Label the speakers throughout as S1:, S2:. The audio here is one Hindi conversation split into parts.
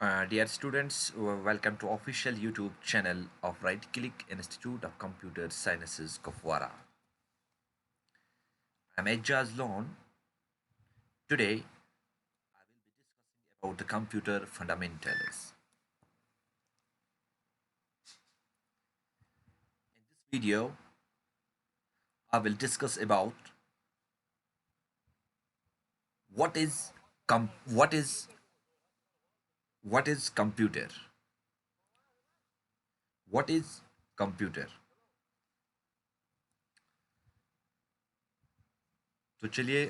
S1: Dear students, welcome to official YouTube channel of Right Click Institute of Computer Sciences, Kufwara. I'm Ejaz Lon. Today, I will be discussing about the computer fundamentals. In this video, I will discuss about what is com- what is what is computer. What is computer? तो चलिए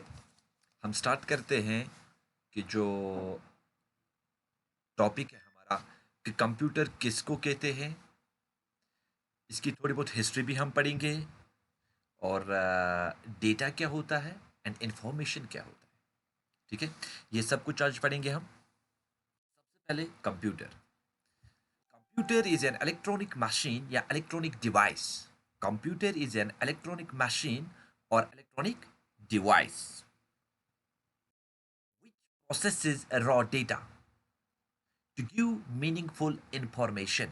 S1: हम स्टार्ट करते हैं कि जो टॉपिक है हमारा कि कंप्यूटर किसको कहते हैं। इसकी थोड़ी बहुत हिस्ट्री भी हम पढ़ेंगे और डेटा क्या होता है एंड इंफॉर्मेशन क्या होता है। ठीक है, ये सब कुछ आज पढ़ेंगे हम। सबसे पहले computer. Computer is an electronic machine या electronic device. Computer is an electronic machine और electronic device which processes raw data to give meaningful information।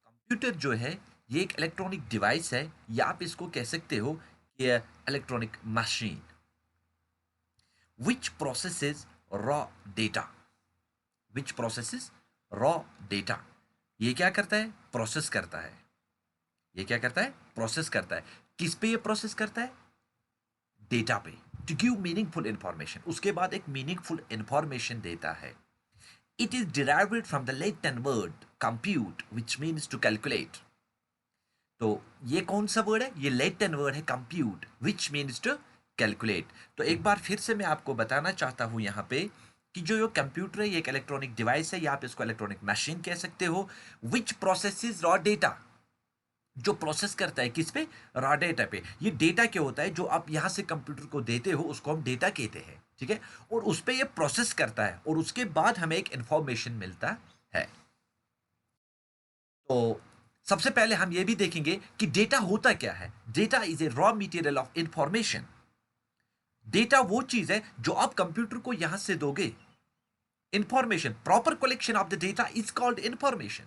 S1: Computer जो है ये एक इलेक्ट्रॉनिक डिवाइस है या आप इसको कह सकते हो कि electronic machine which processes raw data। which processes raw data। ये क्या करता है? प्रोसेस करता है। ये क्या करता है? प्रोसेस करता है। किस पे ये प्रोसेस करता है? डेटा पे। टू गिव मीनिंगफुल इंफॉर्मेशन, उसके बाद एक मीनिंगफुल इंफॉर्मेशन देता है। It is derived from the Latin word compute which means to calculate. तो ये कौन सा वर्ड है? ये लैटिन वर्ड है compute which means to calculate. तो एक बार फिर से मैं आपको बताना चाहता हूं यहाँ पे कि जो ये कंप्यूटर है ये एक इलेक्ट्रॉनिक डिवाइस है या आप इसको इलेक्ट्रॉनिक मशीन कह सकते हो। विच प्रोसेसेस रॉ डेटा, जो प्रोसेस करता है किस पे? रॉ डेटा पे। ये डेटा क्या होता है? जो आप यहाँ से कंप्यूटर को देते हो उसको हम डेटा कहते हैं। ठीक है, और उस पे ये प्रोसेस करता है और उसके बाद हमें एक इंफॉर्मेशन मिलता है। तो सबसे पहले हम ये भी देखेंगे कि डेटा होता क्या है। Data is a raw material of information. Data वो चीज है जो आप कंप्यूटर को यहां से दोगे। Information, proper collection of the data is called information.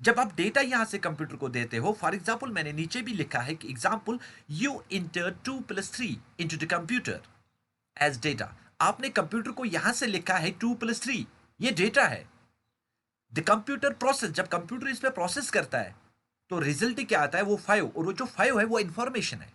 S1: जब आप डेटा यहां से कंप्यूटर को देते हो, फॉर एग्जाम्पल मैंने नीचे भी लिखा है कि example you enter 2+3 into the computer as data. आपने कंप्यूटर को यहां से लिखा है 2+3, ये डेटा है। द कंप्यूटर प्रोसेस, जब कंप्यूटर इस पर प्रोसेस करता है तो रिजल्ट क्या आता है? वो 5, और वो जो 5 है वो इंफॉर्मेशन है।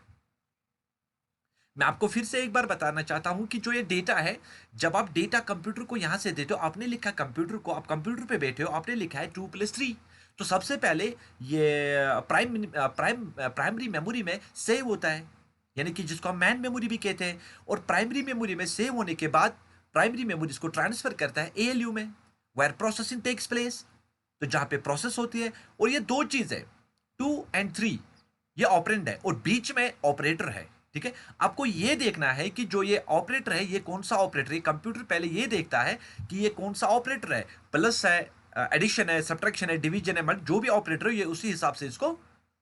S1: मैं आपको फिर से एक बार बताना चाहता हूं कि जो ये डेटा है, जब आप डेटा कंप्यूटर को यहां से देते हो, आपने लिखा कंप्यूटर को, आप कंप्यूटर पे बैठे हो, आपने लिखा है 2+3। तो सबसे पहले ये प्राइमरी मेमोरी में सेव होता है, यानी कि जिसको हम मैन मेमोरी भी कहते हैं। और प्राइमरी मेमोरी में सेव होने के बाद प्राइमरी मेमोरी इसको ट्रांसफर करता है एएलयू में, वेयर प्रोसेसिंग टेक्स प्लेस, तो जहां पे प्रोसेस होती है। और ये दो चीज है, 2 और 3, ये ऑपरेंड है और बीच में ऑपरेटर है। ठीक है, आपको ये देखना है कि जो ये ऑपरेटर है ये कौन सा ऑपरेटर है। कंप्यूटर पहले ये देखता है कि ये कौन सा ऑपरेटर है, प्लस है, एडिशन है, सब्ट्रैक्शन है, डिवीजन है, जो भी ऑपरेटर है ये उसी हिसाब से इसको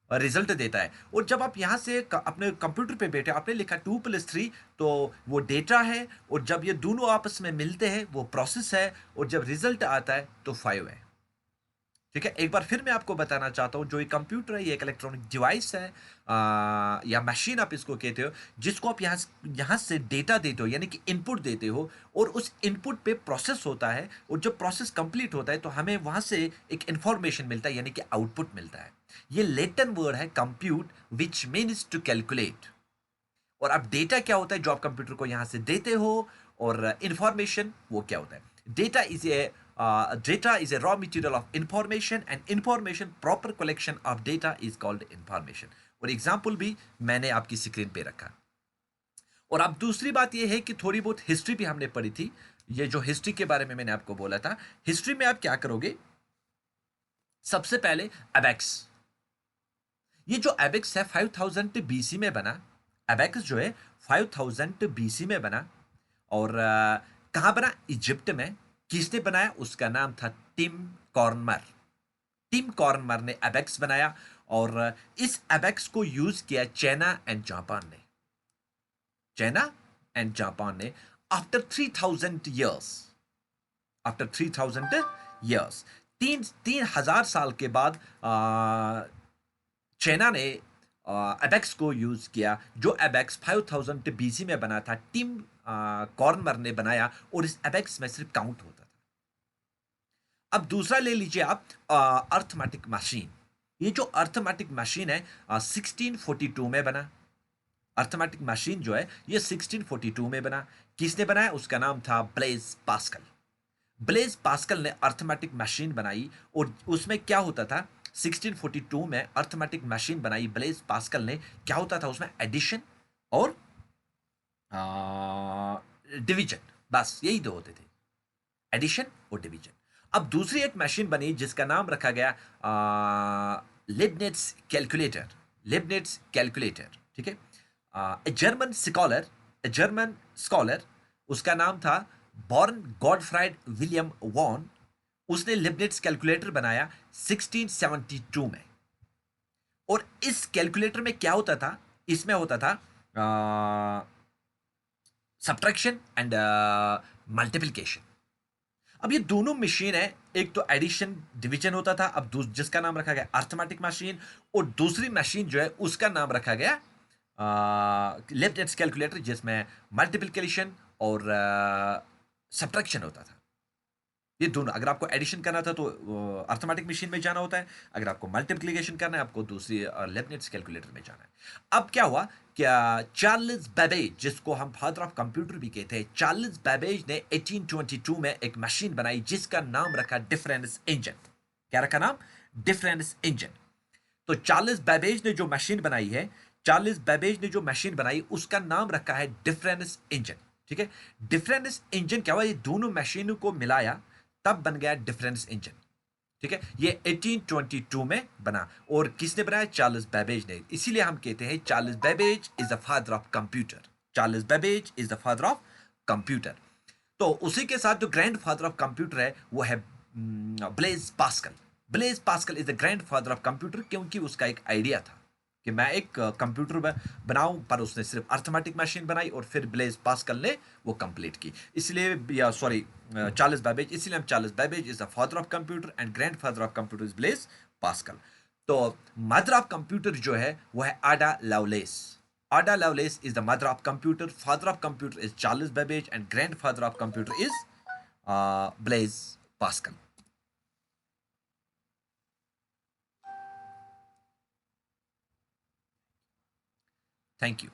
S1: रिजल्ट देता है। और जब आप यहां से अपने कंप्यूटर पे बैठे आपने लिखा 2+3, तो वो डेटा है, और जब ये दोनों आपस में मिलते हैं वो प्रोसेस है, और जब रिजल्ट आता है तो 5 है। ठीक है, एक बार फिर मैं आपको बताना चाहता हूं, जो ये कंप्यूटर है ये एक इलेक्ट्रॉनिक डिवाइस है, या मशीन आप इसको कहते हो, जिसको आप यहां से डेटा देते हो, यानी कि इनपुट देते हो, और उस इनपुट पे प्रोसेस होता है, और जब प्रोसेस कंप्लीट होता है तो हमें वहां से एक इंफॉर्मेशन मिलता है, यानी कि आउटपुट मिलता है। ये लैटिन वर्ड है compute which means to calculate. और अब डेटा क्या होता है जो आप कंप्यूटर को यहां से देते हो, और इंफॉर्मेशन वो क्या होता है? Data is a data is a raw material of information and information proper collection of data is called information। और एग्जाम्पल भी मैंने आपकी स्क्रीन पे रखा। और अब दूसरी बात यह है कि थोड़ी बहुत हिस्ट्री भी हमने पढ़ी थी। ये जो हिस्ट्री के बारे में मैंने आपको बोला था, हिस्ट्री में आप क्या करोगे? सबसे पहले एबेक्स, ये जो एबेक्स है 5000 बीसी में बना। एबेक्स जो है 5000 बीसी में बना, और कहां बना? इजिप्ट में। किसने बनाया? उसका नाम था टिम कॉर्नमर। टिम कॉर्नमर ने एबेक्स बनाया, और इस एबेक्स को यूज किया चाइना एंड जापान ने। चाइना एंड जापान ने आफ्टर 3000 years, आफ्टर 3000 years, 3000 साल के बाद चाइना ने एबेक्स को यूज किया, जो एबेक्स 5000 बीसी में बना था। टिम कॉर्नर ने बनाया और इस एबेक्स में सिर्फ काउंट होता था। अब दूसरा ले लीजिए आप, अर्थमेटिक मशीन। ये जो अर्थमेटिक मशीन है 1642 में बना। अर्थमेटिक मशीन जो है ये 1642 में बना। किसने बनाया? उसका नाम था ब्लेज पास्कल। ब्लेज पास्कल ने अर्थमेटिक मशीन बनाई और उसमें क्या होता था? 1642 में अर्थमेटिक मशीन बनाई ब्लेज पास्कल ने। क्या होता था उसमें? एडिशन और डिवीजन, बस यही दो होते थे, एडिशन और डिवीजन। अब दूसरी एक मशीन बनी जिसका नाम रखा गया लिबनिट्स कैलकुलेटर। लिबनिट्स कैलकुलेटर, ठीक है। जर्मन स्कॉलर, उसका नाम था बॉर्न गॉडफ्राइड विलियम वॉन। उसने लिबनिट्स कैलकुलेटर बनाया 1672 में। और इस कैलकुलेटर में क्या होता था? इसमें होता था सब्ट्रैक्शन एंड मल्टीप्लिकेशन। अब ये दोनों मशीन है, एक तो एडिशन डिवीजन होता था, अब जिसका नाम रखा गया अर्थमेटिक मशीन, और दूसरी मशीन जो है उसका नाम रखा गया लिबनिट्स कैलकुलेटर, जिसमें मल्टीप्लिकेशन और सब्ट्रैक्शन होता था। ये दोनों, अगर आपको एडिशन करना था तो अर्थमेटिक मशीन में जाना होता है, अगर आपको मल्टीप्लिकेशन करना है आपको दूसरी लेबनिट्स कैलकुलेटर में जाना है। अब क्या हुआ? क्या चार्ल्स बेबेज, जिसको हम फादर ऑफ कंप्यूटर भी कहते हैं, चार्ल्स बेबेज ने 1822 में एक मशीन बनाई जिसका नाम रखा डिफरेंस इंजन। क्या रखा नाम? Difference engine. तो चार्ल्स बेबेज ने जो मशीन बनाई है, चार्ल्स बेबेज ने जो मशीन बनाई उसका नाम रखा है डिफरेंस इंजन, ठीक है। डिफरेंस इंजन क्या हुआ? ये दोनों मशीनों को मिलाया तब बन गया डिफरेंस इंजन, ठीक है। ये 1822 में बना और किसने बनाया? चार्ल्स बेबेज ने। इसीलिए हम कहते हैं Charles Babbage is the father of computer. Charles Babbage is the father of computer. तो उसी के साथ जो ग्रैंड फादर ऑफ कंप्यूटर है वो है Blaise Pascal. Blaise Pascal is the grand father of computer, क्योंकि उसका एक आइडिया था कि मैं एक कंप्यूटर बनाऊं, पर उसने सिर्फ अर्थमेटिक मशीन बनाई और फिर ब्लेज पास्कल ने वो कंप्लीट की। इसलिए, या सॉरी, चार्ल्स बेबेज, इसलिए हम Charles Babbage is the father of computer and grand father of computer is Blaise Pascal. तो मदर ऑफ कंप्यूटर जो है वो है आडा loveless. Ada Lovelace is the mother of computer. Father of computer is Charles Babbage, and grandfather of computer is Blaise Pascal. Thank you.